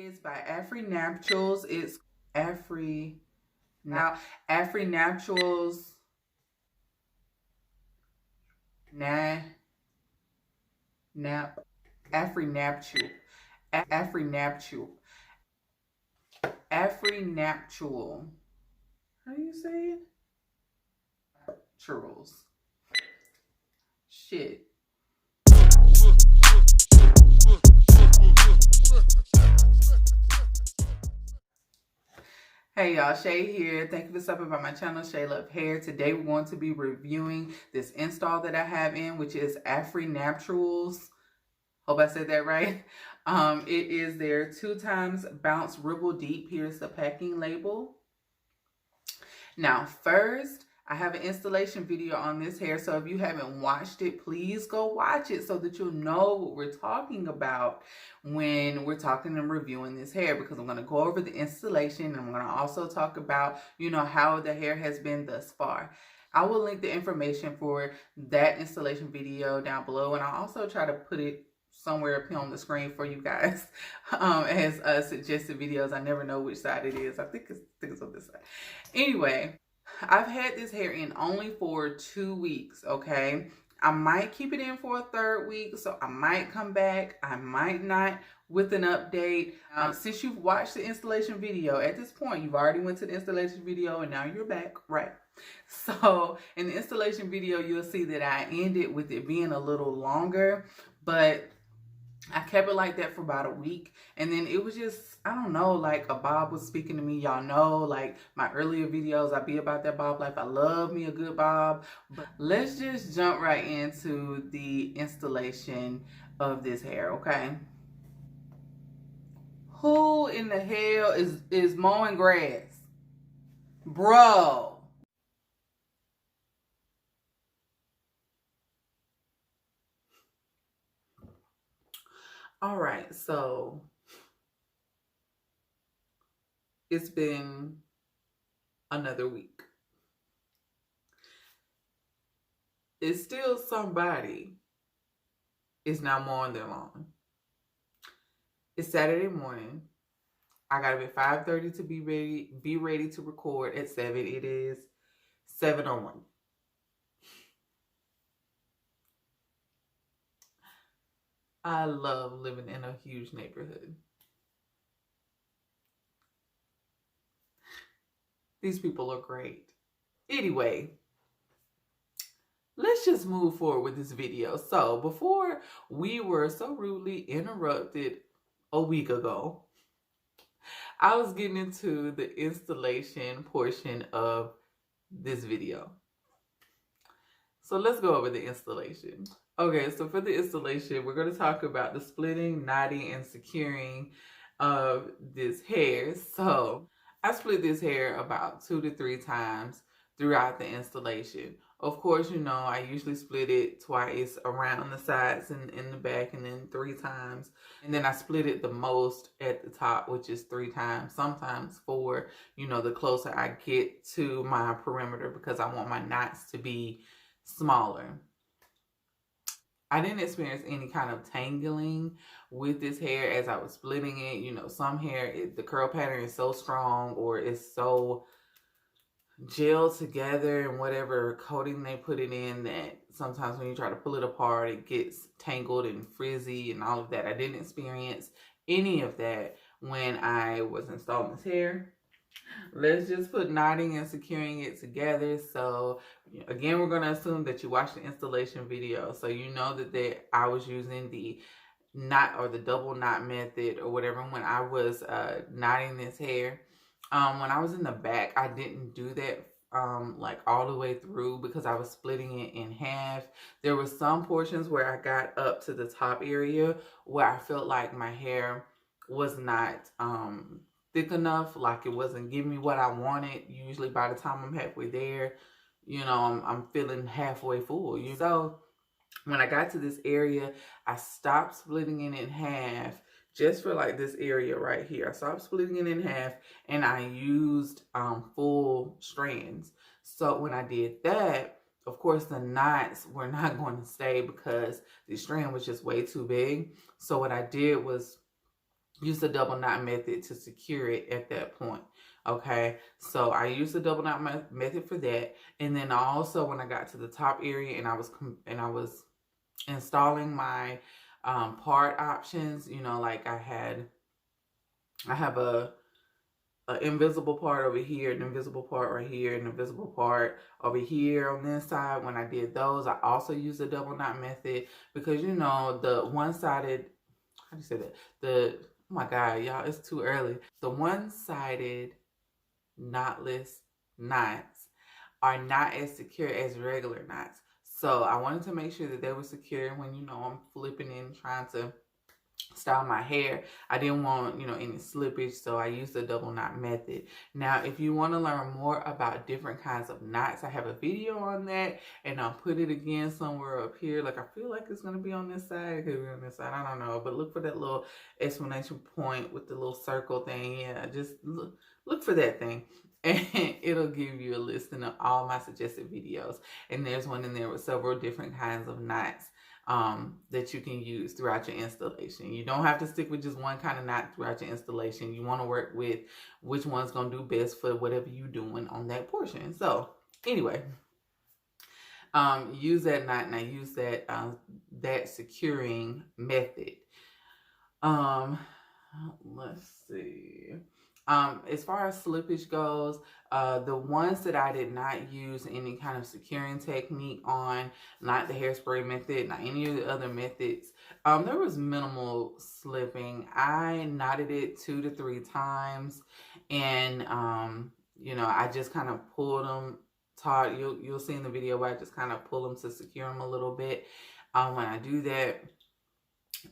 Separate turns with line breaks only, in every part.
is by Afri Napturals. It's Afri Napturals. Afri Naptural. How do you say it? Churls. Shit. Hey y'all, Shay here. Thank you for stopping by my channel, Shay Love Hair. Today we're going to be reviewing this install that I have in, which is Afri Napturals. Hope I said that right. It is their 2x Bounce Ripple Deep. Here's the packing label. Now, first, I have an installation video on this hair, so if you haven't watched it, please go watch it so that you'll know what we're talking about when we're talking and reviewing this hair, because I'm going to go over the installation and I'm going to also talk about, how the hair has been thus far. I will link the information for that installation video down below, and I'll also try to put it somewhere up here on the screen for you guys as suggested videos. I never know which side it is. I think it's on this side. Anyway, I've had this hair in only for 2 weeks, okay? I might keep it in for a third week, so I might come back. I might not with an update. Since you've watched the installation video, at this point, you've already went to the installation video and now you're back, right? So in the installation video, you'll see that I ended with it being a little longer, but I kept it like that for about a week, and then it was just, I don't know, like a bob was speaking to me. Y'all know, like my earlier videos, I be about that bob life. I love me a good bob. But let's just jump right into the installation of this hair, okay? Who in the hell is mowing grass? Bro. All right, so it's been another week. It's still somebody is now mowing their lawn. It's Saturday morning. I got up at 5:30 to be ready to record at 7. It is 7:01. I love living in a huge neighborhood. These people are great. Anyway, let's just move forward with this video. So before we were so rudely interrupted a week ago, I was getting into the installation portion of this video. So let's go over the installation. Okay, so for the installation, we're going to talk about the splitting, knotting, and securing of this hair. So I split this hair about 2 to 3 times throughout the installation. Of course, I usually split it twice around the sides and in the back, and then 3 times. And then I split it the most at the top, which is 3 times, sometimes 4, the closer I get to my perimeter, because I want my knots to be smaller. I didn't experience any kind of tangling with this hair as I was splitting it. Some hair, the curl pattern is so strong, or it's so gelled together and whatever coating they put it in, that sometimes when you try to pull it apart, it gets tangled and frizzy and all of that. I didn't experience any of that when I was installing this hair. Let's just put knotting and securing it together. So again, we're going to assume that you watched the installation video, so you know that I was using the knot or the double knot method or whatever when I was knotting this hair. When I was in the back, I didn't do that like all the way through, because I was splitting it in half. There were some portions where I got up to the top area where I felt like my hair was not thick enough, like it wasn't giving me what I wanted. Usually by the time I'm halfway there, I'm feeling halfway full. So when I got to this area, I stopped splitting it in half just for like this area right here. I stopped splitting it in half and I used full strands. So when I did that, of course the knots were not going to stay because the strand was just way too big. So what I did was use the double knot method to secure it at that point. Okay, so I used the double knot method for that, and then also when I got to the top area and I was installing my part options, you know, like I have a invisible part over here, an invisible part right here, an invisible part over here on this side. When I did those, I also used the double knot method because, you know, the one-sided, how do you say that? Oh my God, y'all, it's too early. The one-sided knotless knots are not as secure as regular knots. So I wanted to make sure that they were secure when, you know, I'm flipping in trying to style my hair. I didn't want, you know, any slippage, so I used the double knot method. Now, if you want to learn more about different kinds of knots, I have a video on that, and I'll put it again somewhere up here. Like, I feel like it's going to be on this side. It could be on this side. I don't know, but look for that little exclamation point with the little circle thing. Yeah, just look for that thing. And it'll give you a listing of all my suggested videos. And there's one in there with several different kinds of knots that you can use throughout your installation. You don't have to stick with just one kind of knot throughout your installation. You want to work with which one's going to do best for whatever you're doing on that portion. So anyway, use that knot, and I use that that securing method. Let's see. As far as slippage goes, the ones that I did not use any kind of securing technique on, not the hairspray method, not any of the other methods, there was minimal slipping. I knotted it 2 to 3 times, and you know, I just kind of pulled them. You'll see in the video where I just kind of pull them to secure them a little bit. When I do that,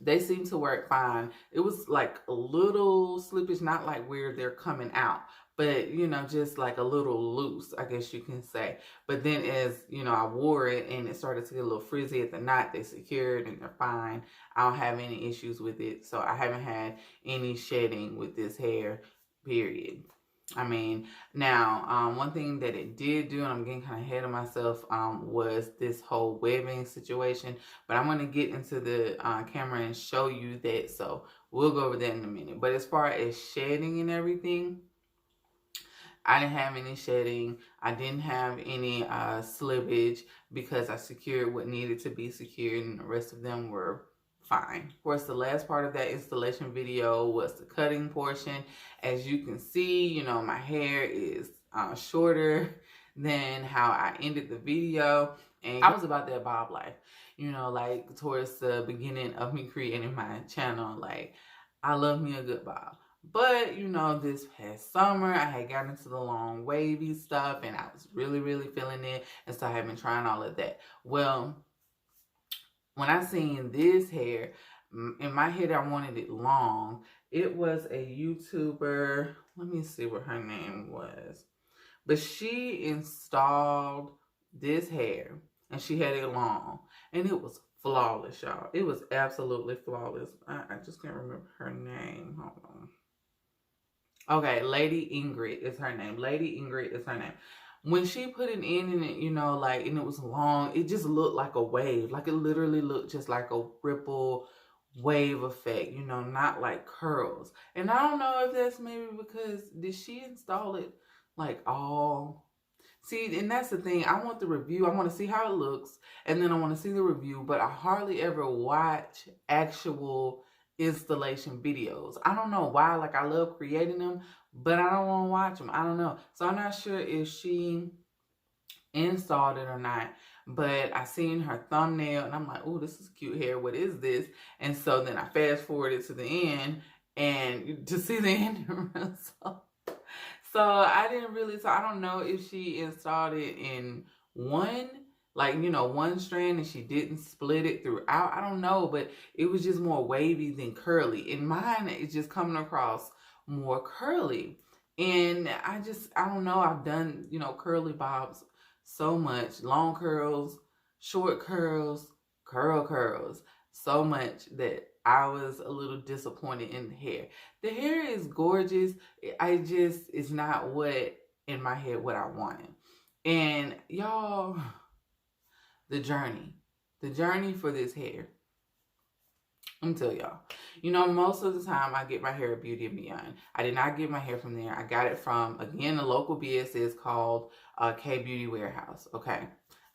they seem to work fine. It was like a little slippage, not like where they're coming out, but, you know, just like a little loose, I guess you can say. But then as, you know, I wore it and it started to get a little frizzy at the knot, they secured and they're fine. I don't have any issues with it. So I haven't had any shedding with this hair, period. I mean, now, one thing that it did do, and I'm getting kind of ahead of myself, was this whole webbing situation. But I'm going to get into the camera and show you that. So we'll go over that in a minute. But as far as shedding and everything, I didn't have any shedding. I didn't have any slippage because I secured what needed to be secured, and the rest of them were fine. Of course, the last part of that installation video was the cutting portion. As you can see, you know, my hair is shorter than how I ended the video, and I was about that bob life, you know, like towards the beginning of me creating my channel. Like, I love me a good bob. But, you know, this past summer, I had gotten into the long wavy stuff, and I was really, really feeling it, and so I have been trying all of that. Well, when I seen this hair, in my head, I wanted it long. It was a YouTuber. Let me see what her name was. But she installed this hair, and she had it long. And it was flawless, y'all. It was absolutely flawless. I just can't remember her name. Hold on. Okay, Lady Ingrid is her name. Lady Ingrid is her name. When she put it in and it, you know, like, and it was long, it just looked like a wave. Like, it literally looked just like a ripple wave effect, you know, not like curls. And I don't know if that's maybe because, did she install it like all? See, and that's the thing. I want the review. I want to see how it looks, and then I want to see the review, but I hardly ever watch actual installation videos. I don't know why. Like, I love creating them, but I don't want to watch them. I don't know. So I'm not sure if she installed it or not, but I seen her thumbnail and I'm like, oh, this is cute hair. What is this? And so then I fast forwarded to the end and to see the end result. So I didn't really, so I don't know if she installed it in one, like, you know, one strand and she didn't split it throughout. I don't know, but it was just more wavy than curly. In mine, it's just coming across more curly. And I don't know. I've done, you know, curly bobs so much. Long curls, short curls, curls, so much that I was a little disappointed in the hair. The hair is gorgeous. It's not what, in my head, what I wanted. And y'all, the journey for this hair. Let me tell y'all. You know, most of the time I get my hair at Beauty and Beyond. I did not get my hair from there. I got it from, again, a local business called K Beauty Warehouse. Okay.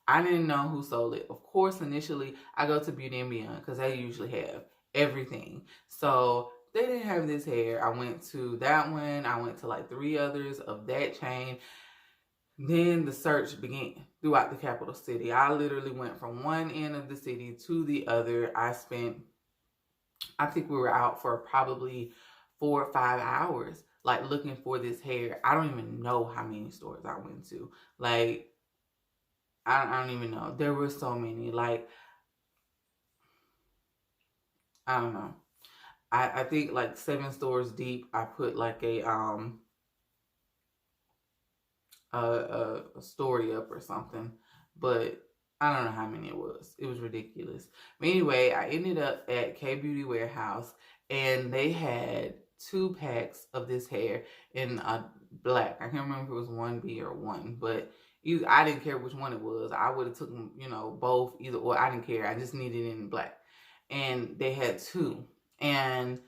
I didn't know who sold it. Of course, initially, I go to Beauty and Beyond because they usually have everything. So they didn't have this hair. I went to that one. I went to like 3 others of that chain. Then the search began throughout the capital city. I literally went from one end of the city to the other. I think we were out for probably 4 or 5 hours, like looking for this hair. I don't even know how many stores I went to. Like, I don't even know. There were so many. Like, I don't know. I think like 7 stores deep, I put like a story up or something, but I don't know how many it was. It was ridiculous. But anyway, I ended up at K Beauty Warehouse, and they had 2 packs of this hair in black. I can't remember if it was 1B or 1, but I didn't care which one it was. I would have took them, you know, both, either or. I didn't care. I just needed it in black. And they had 2. And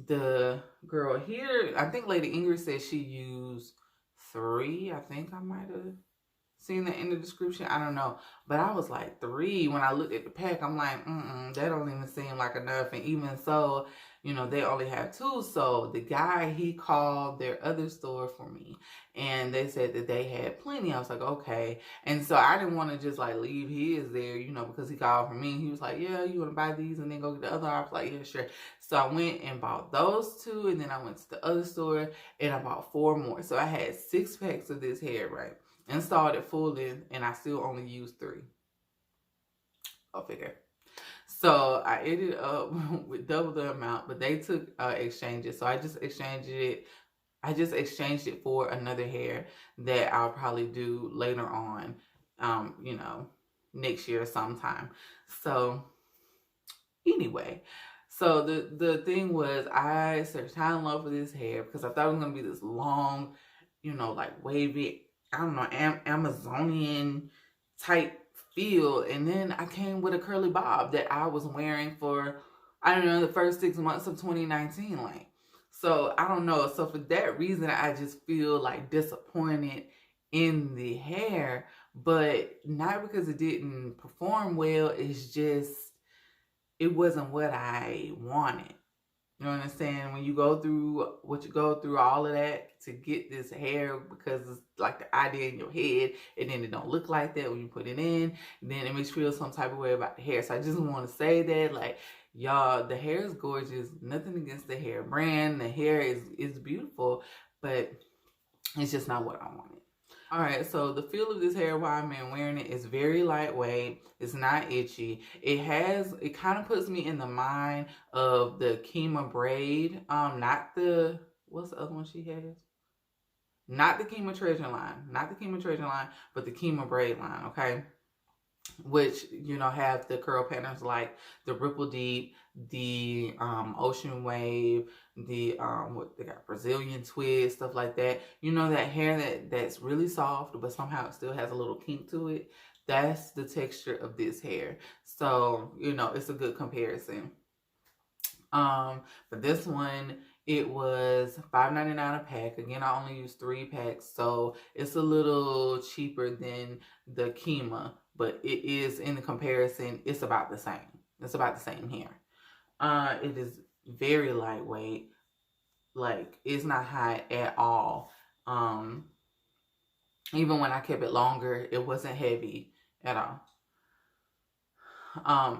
the girl here, I think Lady Ingrid said she used 3. I think I might have seen that in the description. I don't know. But I was like 3. When I looked at the pack, I'm like, that don't even seem like enough. And even so, you know, they only have 2. So the guy, he called their other store for me, and they said that they had plenty. I was like, okay. And so I didn't want to just like leave his there, you know, because he called for me. He was like, yeah, you want to buy these and then go get the other? I was like, yeah, sure. So I went and bought those 2, and then I went to the other store and I bought 4 more. So I had 6 packs of this hair, right? Installed it full length, and I still only used 3. I'll figure. So I ended up with double the amount, but they took exchanges. So I just exchanged it. For another hair that I'll probably do later on, you know, next year sometime. So anyway, so the thing was, I searched high and low for this hair because I thought it was gonna be this long, you know, like wavy, I don't know, Amazonian type feel. And then I came with a curly bob that I was wearing for, I don't know, the first 6 months of 2019. Like, so I don't know. So for that reason, I just feel like disappointed in the hair, but not because it didn't perform well. It's just, it wasn't what I wanted. You know what I'm saying? When you go through what you go through, all of that to get this hair, because it's like the idea in your head, and then it don't look like that when you put it in, then it makes you feel some type of way about the hair. So I just want to say that, like, y'all, the hair is gorgeous. Nothing against the hair brand. The hair is beautiful, but it's just not what I wanted. All right, so the feel of this hair while I'm wearing it is very lightweight. It's not itchy. It kind of puts me in the mind of the Kima braid. Not the, what's the other one she has? Not the Kima treasure line. Not the Kima treasure line, but the Kima braid line, okay? Which, you know, have the curl patterns like the Ripple Deep, the Ocean Wave, the what they got, Brazilian Twist, stuff like that. You know, that hair that's really soft, but somehow it still has a little kink to it. That's the texture of this hair. So, you know, it's a good comparison. But this one, it was $5.99 a pack. Again, I only used 3 packs, so it's a little cheaper than the Kima, but it is, in the comparison, it's about the same. It's about the same hair. It is very lightweight. Like, it's not hot at all. Even when I kept it longer, it wasn't heavy at all.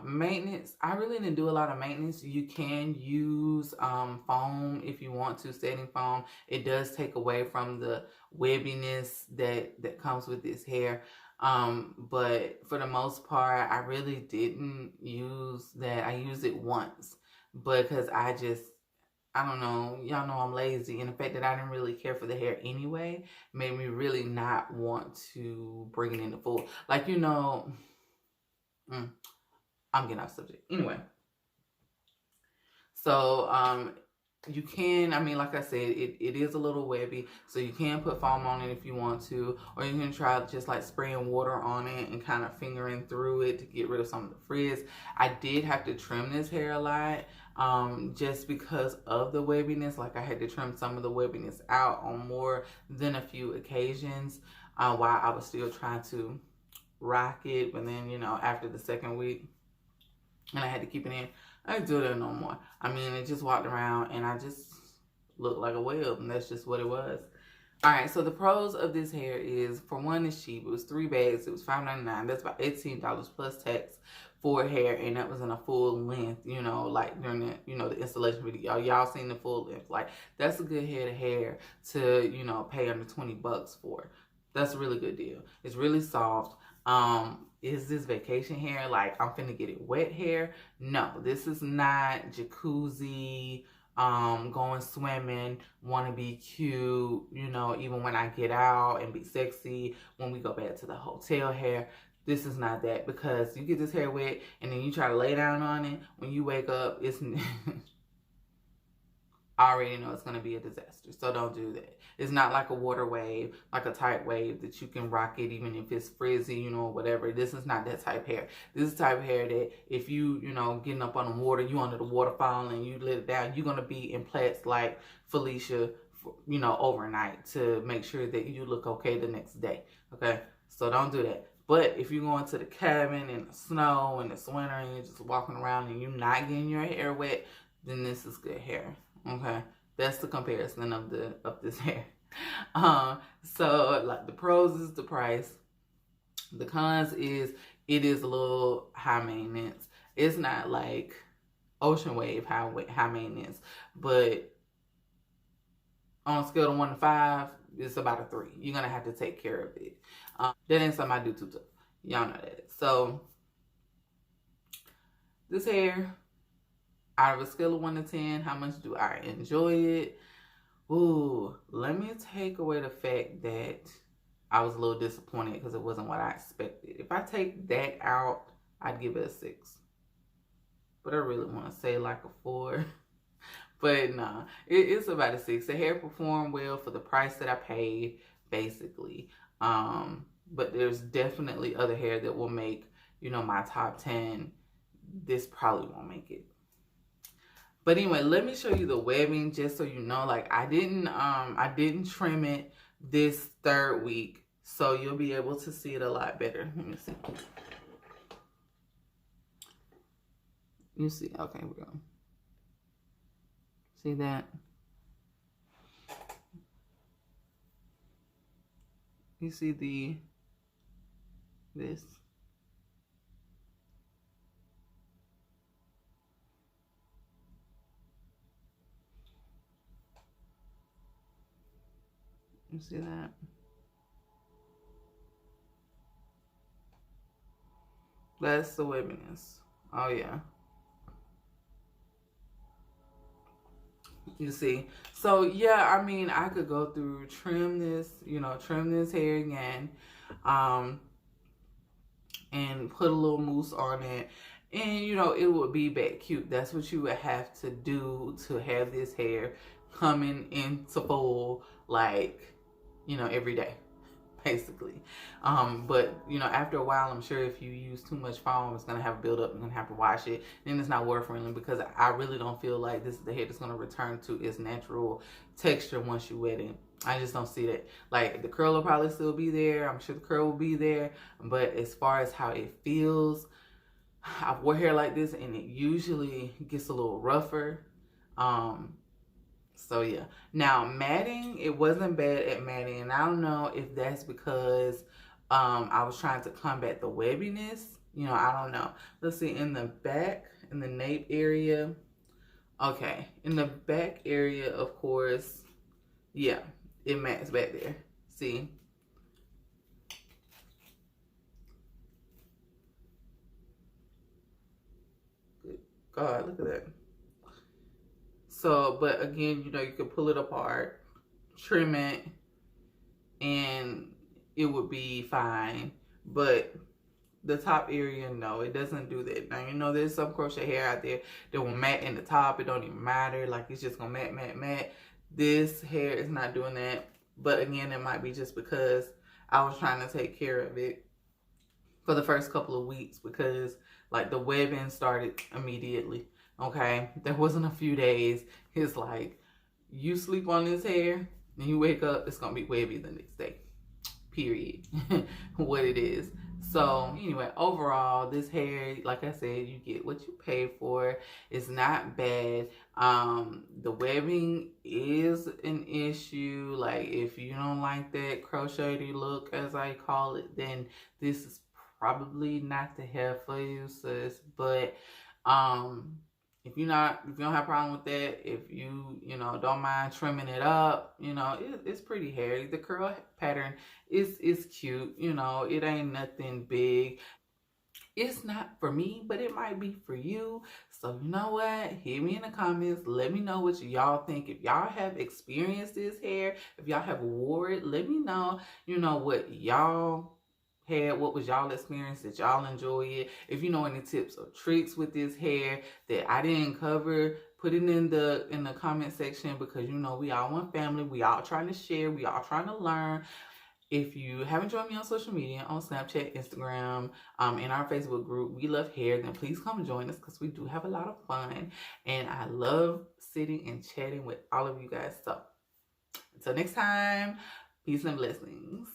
Maintenance, I really didn't do a lot of maintenance. You can use foam if you want to, setting foam. It does take away from the webbiness that comes with this hair. But for the most part, I really didn't use that. I used it once because I don't know, y'all know I'm lazy, and the fact that I didn't really care for the hair anyway made me really not want to bring it into full. Like, you know, I'm getting off subject. Anyway, so you can, I mean, like I said, it is a little webby, so you can put foam on it if you want to, or you can try just like spraying water on it and kind of fingering through it to get rid of some of the frizz. I did have to trim this hair a lot. just because of the webbiness. Like I had to trim some of the webbiness out on more than a few occasions while I was still trying to rock it. But then, you know, after the second week, and I had to keep it in, I didn't do that no more. I mean, it just walked around and I just looked like a web, and that's just what it was. All right, so the pros of this hair is, for one, it's cheap. It was 3 bags. It was $5.99. That's about $18 plus tax for hair, and that was in a full length, you know, like during the, you know, the installation video. Y'all seen the full length. Like, that's a good head of hair to, you know, pay under 20 bucks for. That's a really good deal. It's really soft. Is this vacation hair? Like, I'm finna get it wet hair? No, this is not jacuzzi, going swimming, want to be cute, you know, even when I get out, and be sexy when we go back to the hotel hair. This is not that, because you get this hair wet and then you try to lay down on it. When you wake up, it's I already know it's going to be a disaster. So don't do that. It's not like a water wave, like a tight wave that you can rock it even if it's frizzy, you know, whatever. This is not that type of hair. This is the type of hair that if you, you know, getting up on the water, you under the waterfall and you let it down, you're going to be in plaits like Felicia, you know, overnight to make sure that you look okay the next day. Okay? So don't do that. But if you're going to the cabin in the snow and it's winter and you're just walking around and you're not getting your hair wet, then this is good hair. Okay, that's the comparison of this hair. So like the pros is the price. The cons is it is a little high maintenance. It's not like ocean wave high maintenance, but on a scale of 1 to 5, it's about a 3. You're gonna have to take care of it. That ain't something I do too tough. Y'all know that. So this hair, out of a scale of 1 to 10, how much do I enjoy it? Ooh, let me take away the fact that I was a little disappointed because it wasn't what I expected. If I take that out, I'd give it a 6. But I really want to say like a 4. But nah, it's about a 6. The hair performed well for the price that I paid, basically. But there's definitely other hair that will make, you know, my top 10. This probably won't make it. But anyway, let me show you the webbing just so you know. Like I didn't trim it this 3rd week, so you'll be able to see it a lot better. Let me see. You see? Okay, we're going. See that? You see this? You see that? That's the webbiness. Oh yeah. You see? So yeah, I mean, I could go through, trim this hair again, and put a little mousse on it, and you know, it would be back cute. That's what you would have to do to have this hair coming into full, like, you know, every day, basically. But you know, after a while, I'm sure if you use too much foam, it's gonna have a buildup. You're gonna have to wash it. Then it's not worth renting, because I really don't feel like this is the hair that's gonna return to its natural texture once you wet it. I just don't see that. Like the curl will probably still be there. I'm sure the curl will be there, but as far as how it feels, I've wore hair like this and it usually gets a little rougher. So yeah. Now matting, it wasn't bad at matting, and I don't know if that's because I was trying to combat the webbiness. You know, I don't know. Let's see, in the back, in the nape area. Okay, in the back area, of course, yeah, it mattes back there. See? Good God, look at that. So, but again, you know, you could pull it apart, trim it, and it would be fine. But the top area, no, it doesn't do that. Now, you know, there's some crochet hair out there that will matte in the top. It don't even matter. Like, it's just gonna matte, matte, matte. This hair is not doing that. But again, it might be just because I was trying to take care of it for the first couple of weeks, because like the webbing started immediately. Okay, there wasn't a few days. It's like you sleep on this hair and you wake up, it's gonna be wavy the next day. Period. What it is. So anyway, overall, this hair, like I said, you get what you pay for. It's not bad. The webbing is an issue. Like if you don't like that crochetty look, as I call it, then this is probably not the hair for you, sis. But if you don't have a problem with that, if you don't mind trimming it up, it's pretty hairy. The curl pattern is cute. It ain't nothing big. It's not for me, but it might be for you. So you know what? Hit me in the comments. Let me know what y'all think. If y'all have experienced this hair, if y'all have wore it, let me know. What y'all had, what was y'all experience, that y'all enjoy it. If you know any tips or tricks with this hair that I didn't cover, put it in the comment section, because we all one family. We all trying to share. We all trying to learn. If you haven't joined me on social media, on Snapchat, Instagram, in our Facebook group, We Love Hair, then please come join us, because we do have a lot of fun. And I love sitting and chatting with all of you guys. So until next time, peace and blessings.